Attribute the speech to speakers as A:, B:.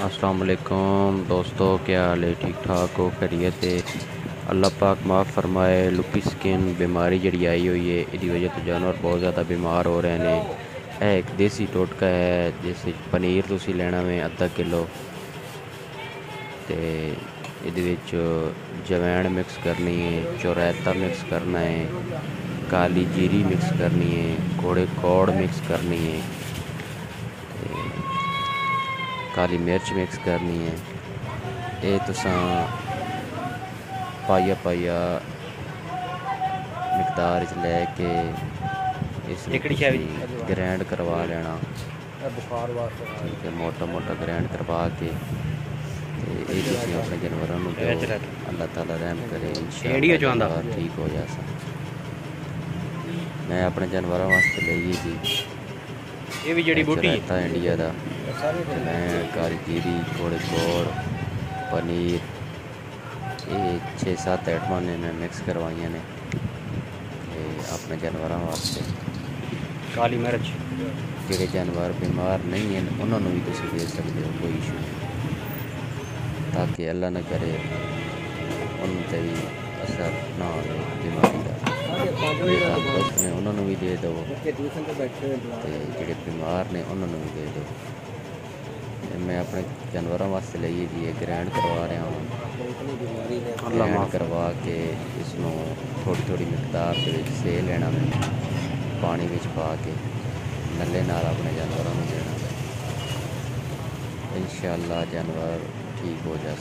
A: अस्सलाम वालेकुम दोस्तों, क्या हाल है? ठीक ठाक हो? खैरियत है? अल्लाह पाक माफ़ फरमाए। लुपी स्किन बीमारी जड़ी आई हुई है, इसकी वजह तो जानवर बहुत ज़्यादा बीमार हो रहे हैं। यह एक देसी टोटका है। जैसे पनीर तुसी लेना में अद्धा किलो, तो ये जवैन मिक्स करनी है, चौरायता मिक्स करना है, काली जीरी मिक्स करनी है, घोड़े कौड़ मिक्स करनी है, काली मिर्च मिक्स करनी है। ये तुसां पाइया पाइया मिकदार च लैके इसमें ग्रैंड करवा लेना। ठीक है, मोटा मोटा ग्रैंड करवा के ये तुसीं अपने जानवरों को दो। अल्लाह ताला रहम करे, इंशाअल्लाह ठीक हो जासा। मैं अपने जानवरों वास्ते ली थी
B: ये भी जड़ी बूटी
A: रायता इंडिया का। मैं काली जीरी, घोड़े कौड़, पनीर, ये 6-7 आइटमां ने मैं मिक्स करवाइया ने अपने जानवरों वास्ते।
B: काली मिर्च
A: जोड़े जानवर बीमार नहीं हैं उन्होंने भी तुम दे सकते हो, कोई इशू नहीं, ताकि अल्लाह न करे उनते भी असर ना हो बीमारी का। तंदुरुस्त ने उन्होंने भी दे दो, जोड़े बीमार ने उन्होंने भी दे दो। मैं अपने जानवरों वास्ते लिए जी ग्रैंड करवा रहा हूँ। ग्रैंड करवा के इसनों थोड़ी थोड़ी मिकदार के से लेना, मैं पानी में पा के नल्ले नाल अपने जानवरों को देना। इंशाअल्लाह जानवर ठीक हो जाए।